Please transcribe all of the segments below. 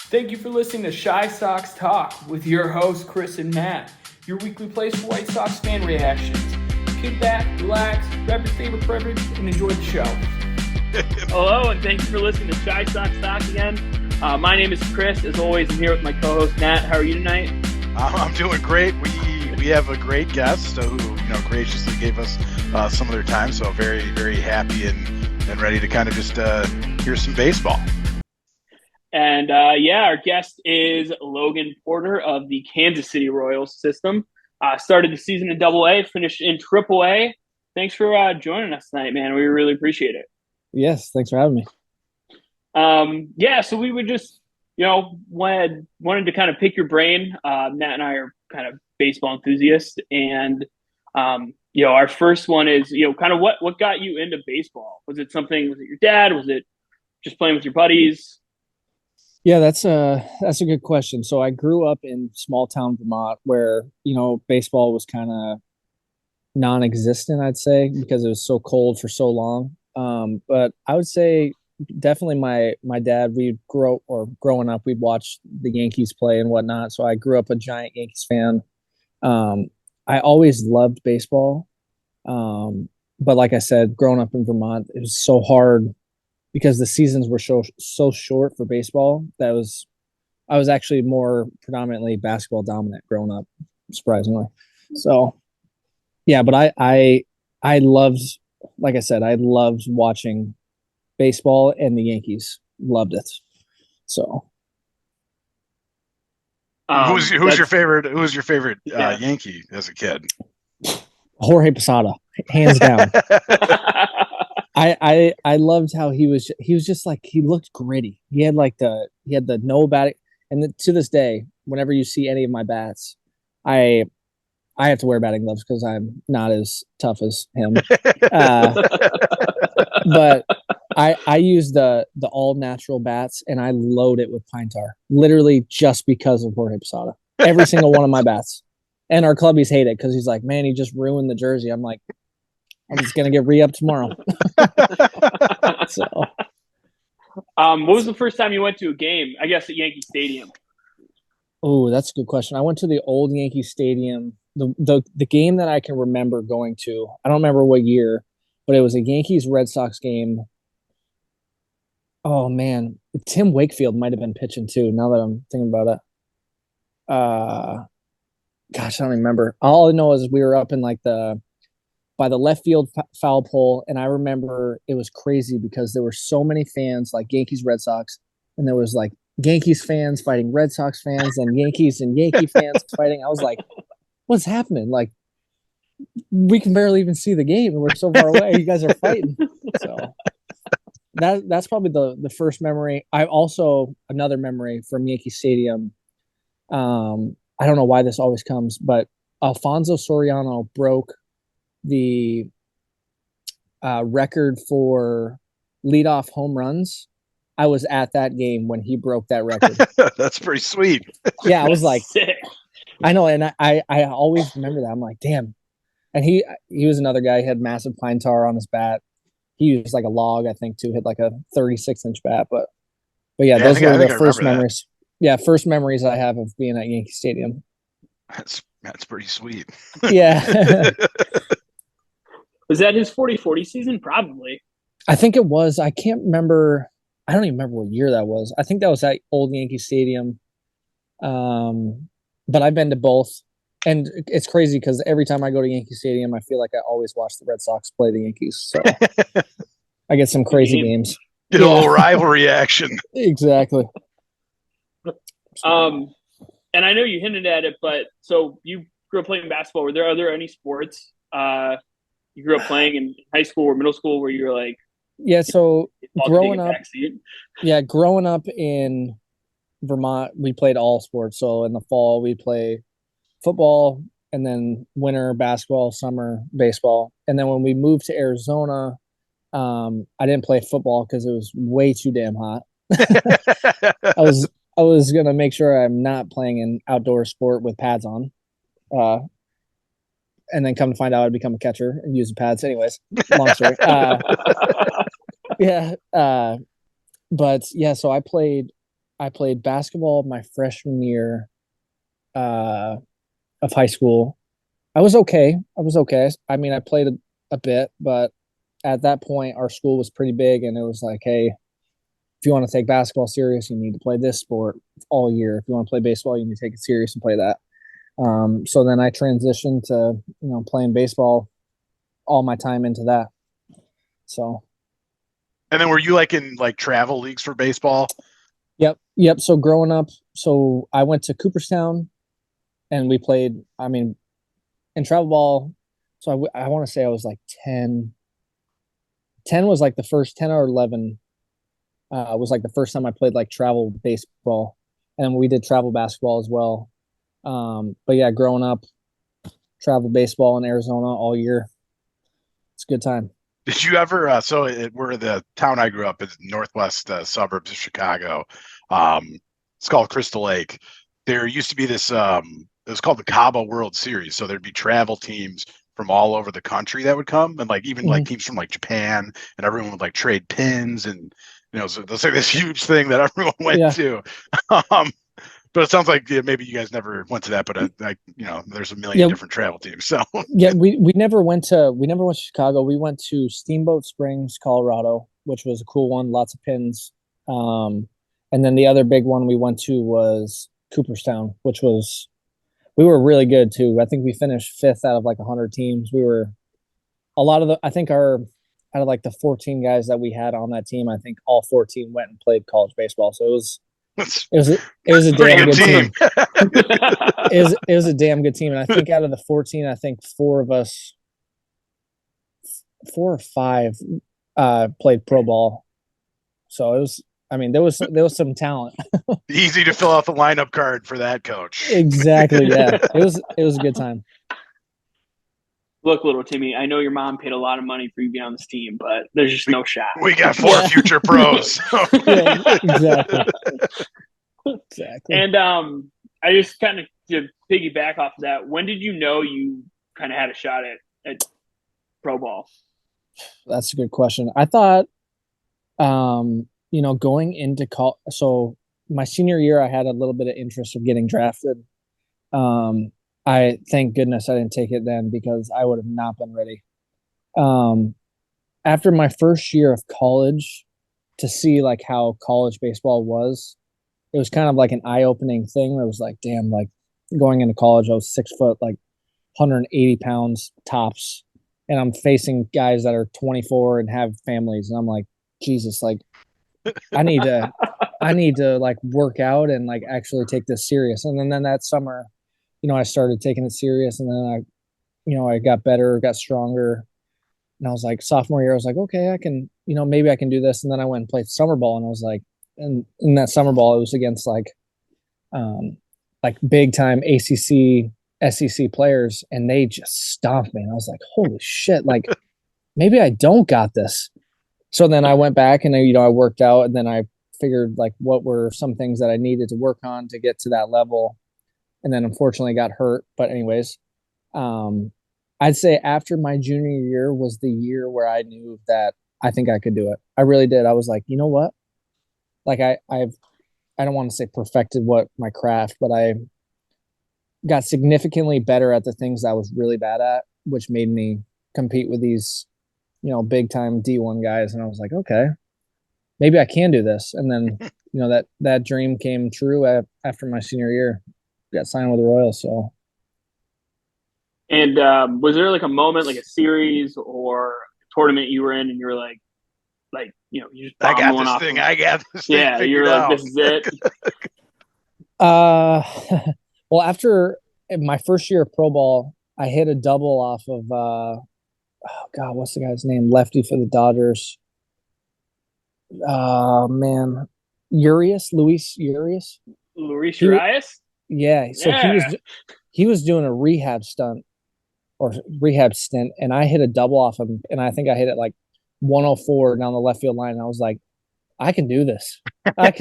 Thank you for listening to Shy Sox Talk with your hosts, Chris and Matt, your weekly place for White Sox fan reactions. Kick back, relax, grab your favorite beverage, and enjoy the show. Hello, and thank you for listening to Shy Sox Talk again. My name is Chris. As always, I'm here with my co-host, Matt. How are you tonight? I'm doing great. We have a great guest who graciously gave us some of their time, so very, very happy and ready to kind of just hear some baseball. And our guest is Logan Porter of the Kansas City Royals system. Started the season in AA, finished in AAA. Thanks for joining us tonight, man. We really appreciate it. Yes, thanks for having me. So we would just, wanted to kind of pick your brain. Matt and I are kind of baseball enthusiasts, and our first one is, kind of what got you into baseball? Was it your dad? Was it just playing with your buddies? Yeah, that's a good question. So I grew up in small town Vermont where, baseball was kind of non-existent, I'd say, because it was so cold for so long. But I would say definitely my dad, growing up, we'd watch the Yankees play and whatnot. So I grew up a giant Yankees fan. I always loved baseball. But like I said, growing up in Vermont, it was so hard because the seasons were so short for baseball that I was actually more predominantly basketball dominant growing up, surprisingly. So yeah, but I loved, like I said, I loved watching baseball, and the Yankees loved it. So who's your favorite Yankee as a kid? Jorge Posada, hands down. I loved how he was just like, he looked gritty. He had the no batting, and to this day, whenever you see any of my bats, I have to wear batting gloves because I'm not as tough as him. But I use the all natural bats, and I load it with pine tar, literally just because of Jorge Posada. Every single one of my bats, and our clubbies hate it because he's like, man, he just ruined the jersey. I'm like, I'm just gonna get re-upped tomorrow. So, what was the first time you went to a game? I guess at Yankee Stadium. Oh, that's a good question. I went to the old Yankee Stadium. The game that I can remember going to, I don't remember what year, but it was a Yankees Red Sox game. Oh man, Tim Wakefield might have been pitching too. Now that I'm thinking about it, gosh, I don't remember. All I know is we were up in by the left field foul pole, and I remember it was crazy because there were so many fans, like Yankees, Red Sox, and there was like Yankees fans fighting Red Sox fans, and Yankees and Yankee fans fighting. I was like, what's happening? Like, we can barely even see the game, and we're so far away. You guys are fighting. So that's probably the first memory. I also, another memory from Yankee Stadium. I don't know why this always comes, but Alfonso Soriano broke the record for leadoff home runs. I was at that game when he broke that record. That's pretty sweet. Yeah, I was like, sick. I know, and I always remember that. I'm like, damn. And he was another guy. He had massive pine tar on his bat. He used like a log, I think, to hit like a 36-inch bat. But yeah, those were the first memories. That. Yeah, first memories I have of being at Yankee Stadium. That's pretty sweet. Yeah. Was that his 40-40 season? Probably. I think it was. I can't remember. I don't even remember what year that was. I think that was at old Yankee Stadium. But I've been to both. And it's crazy because every time I go to Yankee Stadium, I feel like I always watch the Red Sox play the Yankees. So I get some crazy games. Get a little rivalry action. Exactly. And I know you hinted at it, but so you grew up playing basketball. Are there any sports you grew up playing in high school or middle school where you were like, yeah, so growing up in Vermont, we played all sports. So in the fall, we play football, and then winter basketball, summer baseball. And then when we moved to Arizona, I didn't play football because it was way too damn hot. I was gonna make sure I'm not playing an outdoor sport with pads on. And then come to find out I'd become a catcher and use the pads. Anyways, long story. But yeah, so I played I played basketball my freshman year of high school. I was okay. I mean, I played a bit, but at that point, our school was pretty big, and it was like, hey, if you want to take basketball serious, you need to play this sport all year. If you want to play baseball, you need to take it serious and play that. So then I transitioned to playing baseball all my time into that. So. And then were you like in like travel leagues for baseball? Yep. So growing up, so I went to Cooperstown, and we played. I mean, in travel ball. So I want to say I was like 10. 10 was like the first 10 or 11 was like the first time I played like travel baseball, and we did travel basketball as well. But yeah, growing up, travel baseball in Arizona all year. It's a good time. Did you ever? We're the town I grew up in, northwest suburbs of Chicago. It's called Crystal Lake. There used to be this. It was called the Cabo World Series. So there'd be travel teams from all over the country that would come, and like even like teams from like Japan, and everyone would like trade pins, and so there's like this huge thing that everyone went to. But it sounds like maybe you guys never went to that, but there's a million different travel teams. So we never went to Chicago. We went to Steamboat Springs, Colorado, which was a cool one, lots of pins. And then the other big one we went to was Cooperstown, which we were really good too. I think we finished 5th out of like 100 teams. We were I think out of like the 14 guys that we had on that team, I think all 14 went and played college baseball. So it was a damn good team. It was a damn good team. And I think out of the 14, I think 4 or 5 played pro ball. So there was some talent. Easy to fill out the lineup card for that, coach. Exactly. Yeah. It was a good time. Look, little Timmy, I know your mom paid a lot of money for you to be on this team, but there's just no shot. We got 4 future pros. Yeah, exactly. And I just kind of to piggyback off of that, when did you know you kind of had a shot at pro ball? That's a good question. I thought, going into college, so my senior year, I had a little bit of interest of getting drafted. I thank goodness I didn't take it then, because I would have not been ready. After my first year of college, to see like how college baseball was, it was kind of like an eye-opening thing. It was like, damn, like going into college, I was 6 foot, like 180 pounds tops, and I'm facing guys that are 24 and have families, and I'm like, Jesus, like I need to like work out and like actually take this serious. And then that summer, I started taking it serious, and then I got better, got stronger. And I was like, sophomore year, I was like, okay, I can, maybe I can do this. And then I went and played summer ball, and I was like, and in that summer ball, it was against like big time ACC, SEC players, and they just stomped me. And I was like, holy shit, like maybe I don't got this. So then I went back and I worked out, and then I figured like what were some things that I needed to work on to get to that level. And then unfortunately got hurt. But anyways, I'd say after my junior year was the year where I knew that I think I could do it. I really did. I was like, you know what? Like I don't want to say perfected what my craft, but I got significantly better at the things that I was really bad at, which made me compete with these, big time D1 guys. And I was like, okay, maybe I can do this. And then, that dream came true after my senior year. Got signed with the Royals. So. And was there like a moment, like a series or a tournament you were in, and you were like, you just I got this thing. I got this thing. Yeah, you're like, this is it. Well, after my first year of pro ball, I hit a double off of what's the guy's name? Lefty for the Dodgers. Man, Luis Urias. Luis Urias. Yeah, so he was doing a rehab stint, and I hit a double off him, and I think I hit it like 104 down the left field line. And I was like, I can do this. I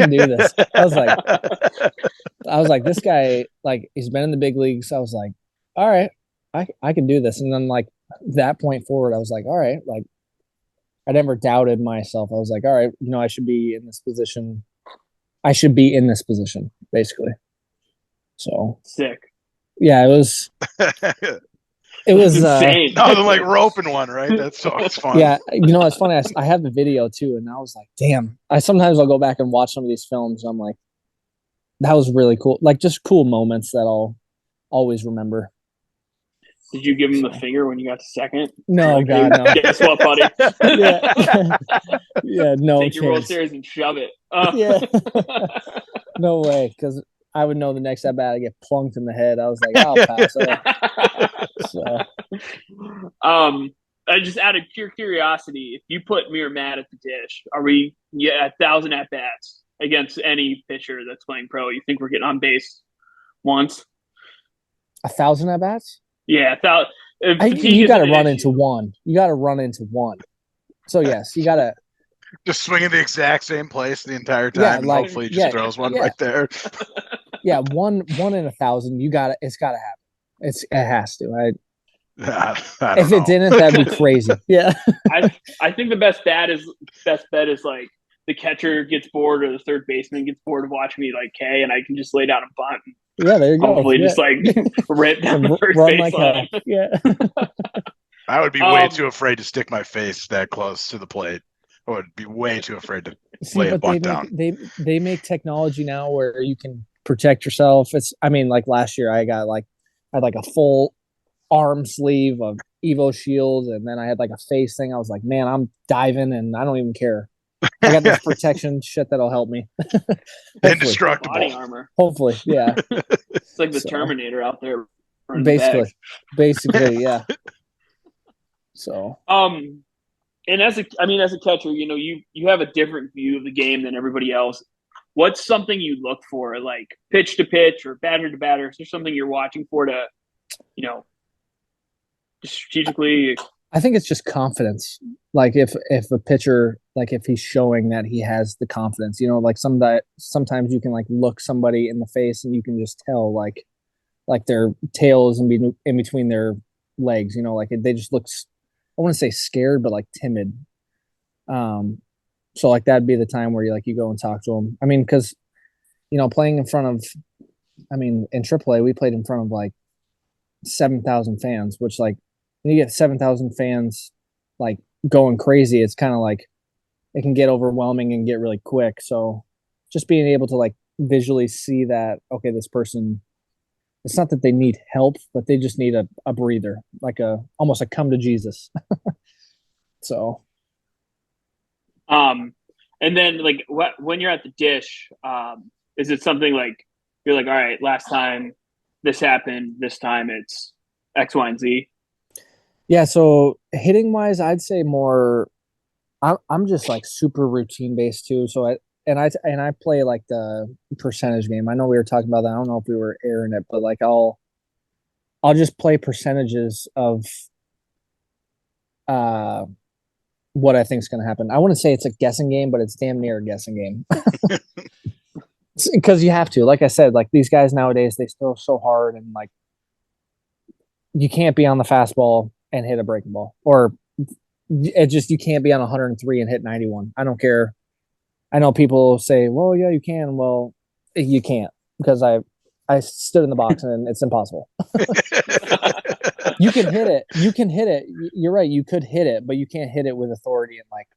was like, this guy, like, he's been in the big leagues. I was like, all right, I can do this. And then like that point forward, I was like, all right, like I never doubted myself. I was like, all right, I should be in this position I should be in this position, basically. So Sick. yeah, it was That's insane. Nothing like roping one, right? That's so it's fun. yeah. You know, it's funny. I have the video too, and I was like, damn. I'll go back and watch some of these films. And I'm like, that was really cool. Like just cool moments that I'll always remember. Did you give him the finger when you got to second? No, Like, God, hey, no. Guess what, buddy? Yeah. Yeah, no Take your World chance. Series and shove it. Yeah. No way, because I would know the next at bat I get plunked in the head. I was like, I'll pass it. So Just out of pure curiosity, if you put me or Matt at the dish, are we 1,000 at bats against any pitcher that's playing pro? You think we're getting on base once? 1,000 at bats? Yeah, you got to run into one. You got to run into one. So yes, you got to just swinging the exact same place the entire time. Yeah, and like- hopefully, he just throws one right there. yeah, one in 1,000. It's got to happen. It has to. I don't If know. it didn't, that'd be crazy. Yeah. I think the best bet is like the catcher gets bored or the third baseman gets bored of watching me like K, and I can just lay down a bunt. Yeah, there you go. Hopefully, Yeah. just like rip down the first Run like baseline. hell. Yeah. I would be way too afraid to stick my face that close to the plate. I would be way too afraid to lay a bunt down. They make technology now where you can protect yourself. Like last year I had like a full arm sleeve of Evo shields, and then I had like a face thing. I was like, man, I'm diving and I don't even care. I got this protection shit that'll help me. Indestructible. Body armor. Hopefully, yeah. It's like the So- Terminator out there. running the bags. Basically, yeah. So And as a catcher, you have a different view of the game than everybody else. What's something you look for, like pitch to pitch or batter to batter? Is there something you're watching for to, strategically? I think it's just confidence. Like if a pitcher, like if he's showing that he has the confidence, like sometimes you can like look somebody in the face and you can just tell like their tail is in between their legs, like they just look, I want to say scared, but like timid. So like that'd be the time where you go and talk to them. I mean, because playing in front of, in AAA we played in front of like 7,000 fans, which like when you get 7,000 fans like going crazy, it's kind of like it can get overwhelming and get really quick. So just being able to like visually see that, okay, this person, it's not that they need help, but they just need a breather, like almost a come to Jesus. So and then like when you're at the dish, is it something like you're like, all right, last time this happened, this time it's X, Y, and Z? yeah, so hitting wise, I'd say more. I'm just like super routine based too. So I play like the percentage game. I know we were talking about that. I don't know if we were airing it, but like I'll just play percentages of what I think is going to happen. I wouldn't say it's a guessing game, but it's damn near a guessing game. Because you have to. Like I said, like these guys nowadays, they throw so hard, and like you can't be on the fastball and hit a breaking ball, or you can't be on 103 and hit 91. I don't care. I know people say, well, yeah, you can. Well, you can't, because I stood in the box and it's impossible. You can hit it. You're right. You could hit it, but you can't hit it with authority. And like,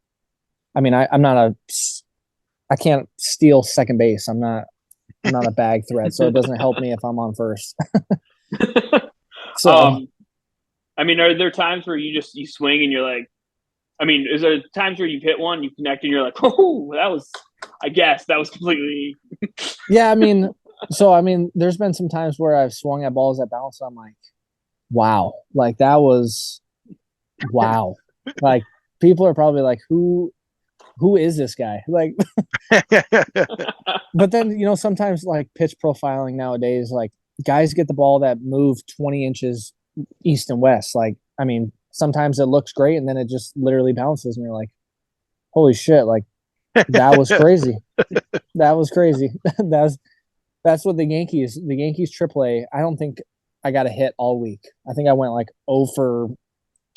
I can't steal second base. I'm not a bag threat, so it doesn't help me if I'm on first. So, are there times where you swing and you're like, is there times where you've hit one, you connect, and you're like, oh, that was completely. Yeah, there's been some times where I've swung at balls that bounce. I'm like, wow, like that was, wow. Like people are probably like, who is this guy? Like, but then, sometimes like pitch profiling nowadays, like guys get the ball that move 20 inches east and west. Like, sometimes it looks great and then it just literally bounces and you're like, holy shit, like that was crazy. That was crazy. That's what the Yankees AAA, I don't think I got a hit all week. I think I went like 0 for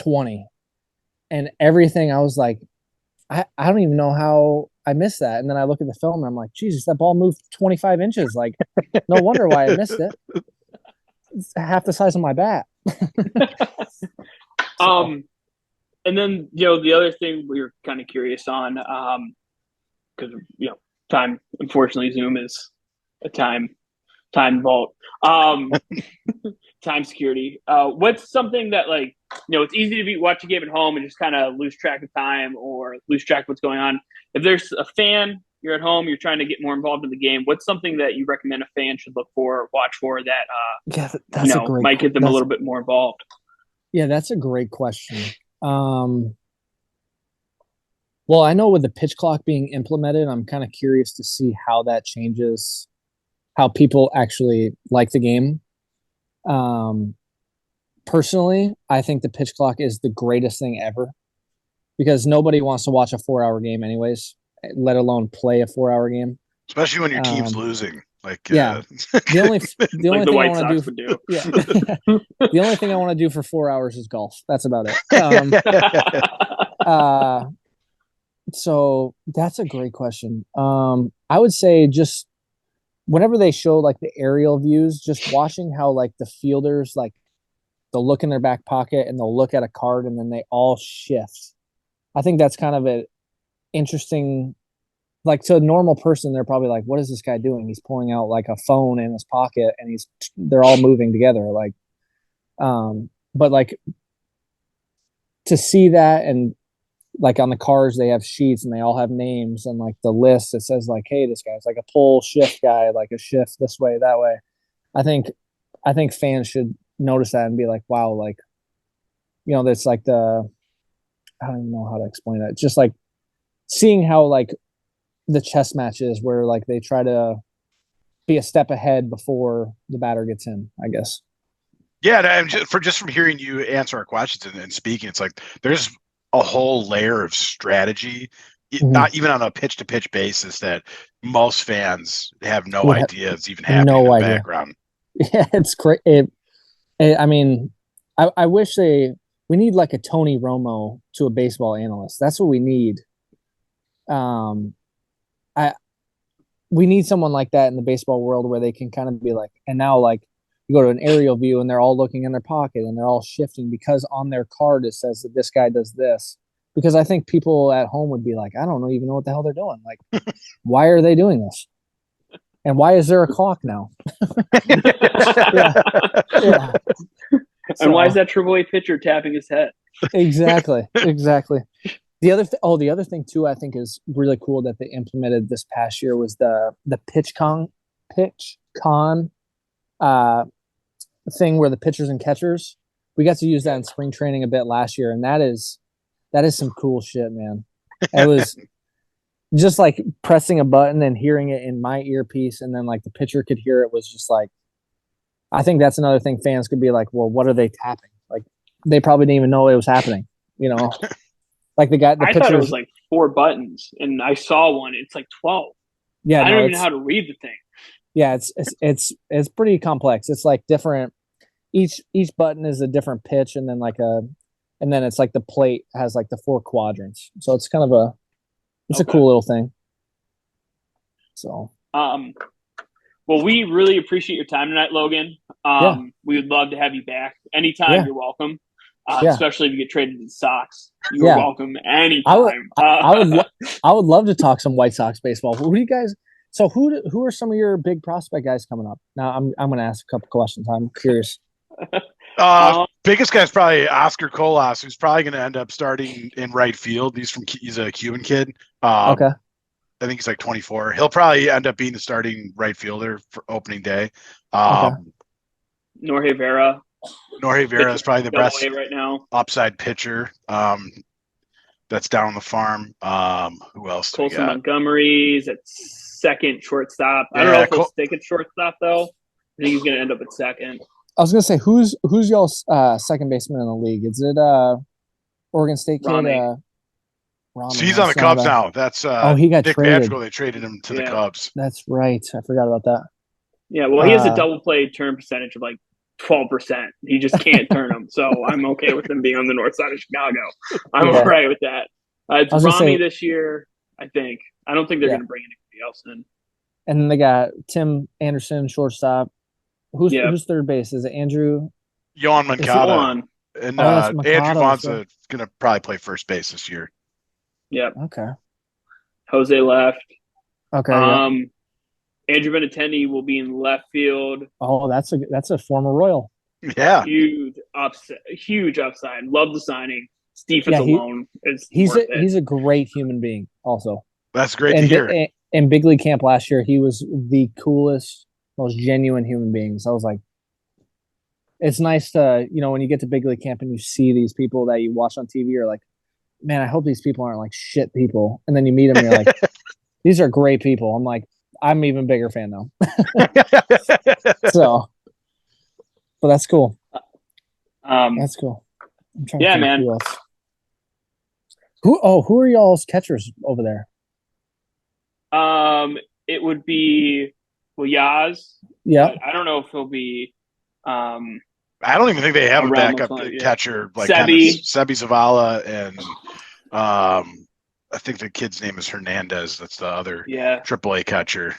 20. And everything I was like, I don't even know how I missed that. And then I look at the film and I'm like, Jesus, that ball moved 25 inches. Like, no wonder why I missed it. It's half the size of my bat. And then, the other thing we were kind of curious on, because, time, unfortunately, Zoom is a time vault, time security. What's something that, like, it's easy to watch a game at home and just kind of lose track of time or lose track of what's going on. If there's a fan, you're at home, you're trying to get more involved in the game, what's something that you recommend a fan should look for or watch for that, that's a great, might get them a little bit more involved? Yeah, that's a great question. Well, I know with the pitch clock being implemented, I'm kind of curious to see how that changes how people actually like the game. Personally, I think the pitch clock is the greatest thing ever because nobody wants to watch a 4-hour game anyways, let alone play a 4-hour game. Especially when your team's losing. Like, yeah, the only like thing I want to do. Yeah, the only thing I want to do for 4 hours is golf. That's about it. So that's a great question. I would say just whenever they show like the aerial views, just watching how like the fielders, like they'll look in their back pocket and they'll look at a card and then they all shift. I think that's kind of an interesting, like to a normal person, they're probably like, what is this guy doing? He's pulling out like a phone in his pocket and they're all moving together. Like, but like to see that and like on the cars, they have sheets and they all have names and like the list, it says like, hey, this guy's like a pull shift guy, like a shift this way, that way. I think fans should notice that and be like, wow, like, that's like I don't even know how to explain it. Just like seeing how like the chess match is where like they try to be a step ahead before the batter gets in, I guess. Yeah, and just from hearing you answer our questions and speaking, it's like there's a whole layer of strategy, not even on a pitch-to-pitch basis, that most fans have no idea is even happening in the background. Yeah, it's great. I mean, I wish we need like a Tony Romo to a baseball analyst. That's what we need. We need someone like that in the baseball world where they can kind of be like, and now like you go to an aerial view and they're all looking in their pocket and they're all shifting because on their card it says that this guy does this. Because I think people at home would be like, I don't even know what the hell they're doing. Like, why are they doing this? And why is there a clock now? Yeah. And why is that AAA pitcher tapping his head? Exactly. The other thing too, I think is really cool that they implemented this past year was the pitch con thing where the pitchers and catchers, we got to use that in spring training a bit last year, and that is some cool shit, man. It was just like pressing a button and hearing it in my earpiece, and then like the pitcher could hear it, was just like, I think that's another thing fans could be like, well, what are they tapping? Like they probably didn't even know it was happening, Like I thought it was like 4 buttons, and I saw one. It's like 12. Yeah, I don't even know how to read the thing. Yeah, it's pretty complex. It's like different. Each button is a different pitch, and then and then it's like the plate has like the 4 quadrants. So it's kind of a cool little thing. So, well, we really appreciate your time tonight, Logan. We would love to have you back anytime. Yeah. You're welcome. Especially if you get traded to the Sox, you're welcome anytime. I would love to talk some White Sox baseball. Who do you guys? So who are some of your big prospect guys coming up? Now I'm going to ask a couple questions. I'm curious. Biggest guy's probably Oscar Colas, who's probably going to end up starting in right field. He's a Cuban kid. Okay. I think he's like 24. He'll probably end up being the starting right fielder for opening day. Norge Vera is probably the best right now. Upside pitcher. That's down on the farm. Who else? Colson Montgomery's at second shortstop. I don't know if he'll stick at shortstop though. I think he's going to end up at second. I was going to say, who's y'all's second baseman in the league? Is it Oregon State kid? Rami, so he's on the Cubs now. That's he got Nick traded. Patrick, they traded him to the Cubs. That's right. I forgot about that. Yeah, well, he has a double play turn percentage of like 12%. He just can't turn them. So I'm okay with him being on the north side of Chicago. I'm all right with that. It's Rami this year, I think. I don't think they're Yeah. going to bring anybody else in. And then they got Tim Anderson, shortstop. Who's Yep. who's third base? Is it Andrew? Yohan Is it- Moncada. Juan. And Oh, that's Andrew Moncada as well. Vonsa going to probably play first base this year. Yep. Okay. Jose left. Okay. Yeah. Andrew Benintendi will be in left field. Oh, that's a former Royal. Yeah. Huge upside. Love the signing. His defense Yeah, alone is He's worth it. he's a great human being. Also, That's great to hear. In big league camp last year, he was the coolest, most genuine human beings. I was like, it's nice to, when you get to big league camp and you see these people that you watch on TV, you're like, man, I hope these people aren't like shit people. And then you meet them and you're like, these are great people. I'm like, I'm even bigger fan now. So, but that's cool. That's cool. I'm trying to think man. who else. Who are y'all's catchers over there? It would be Yaz. Yeah. I don't know if he'll be. I don't even think they have a Around backup the yeah. catcher like Sebi. Sebi Zavala, and I think the kid's name is Hernandez. That's the other AAA catcher.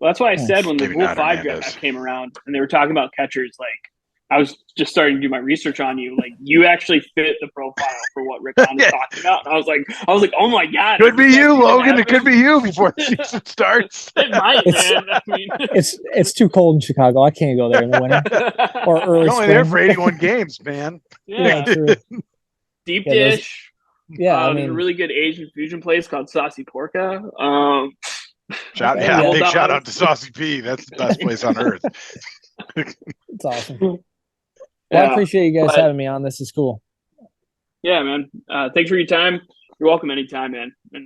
Well, that's why I said when the Maybe Rule not 5 Hernandez. draft came around and they were talking about catchers, like I was just starting to do my research on you. Like you actually fit the profile for what Rick Hahn is talking about. And I was like, oh my God. Could be you, Logan. It could be you before the season starts. It might, man. I mean, it's too cold in Chicago. I can't go there in the winter or early You're only spring. there for 81 games, man. yeah. True. Deep Yeah, dish. Yeah, There's a really good Asian fusion place called Saucy Porca. Big shout out to Saucy P. That's the best place on earth. it's awesome. Well, I appreciate you guys having me on. This is cool. Yeah, man. Thanks for your time. You're welcome anytime, man. And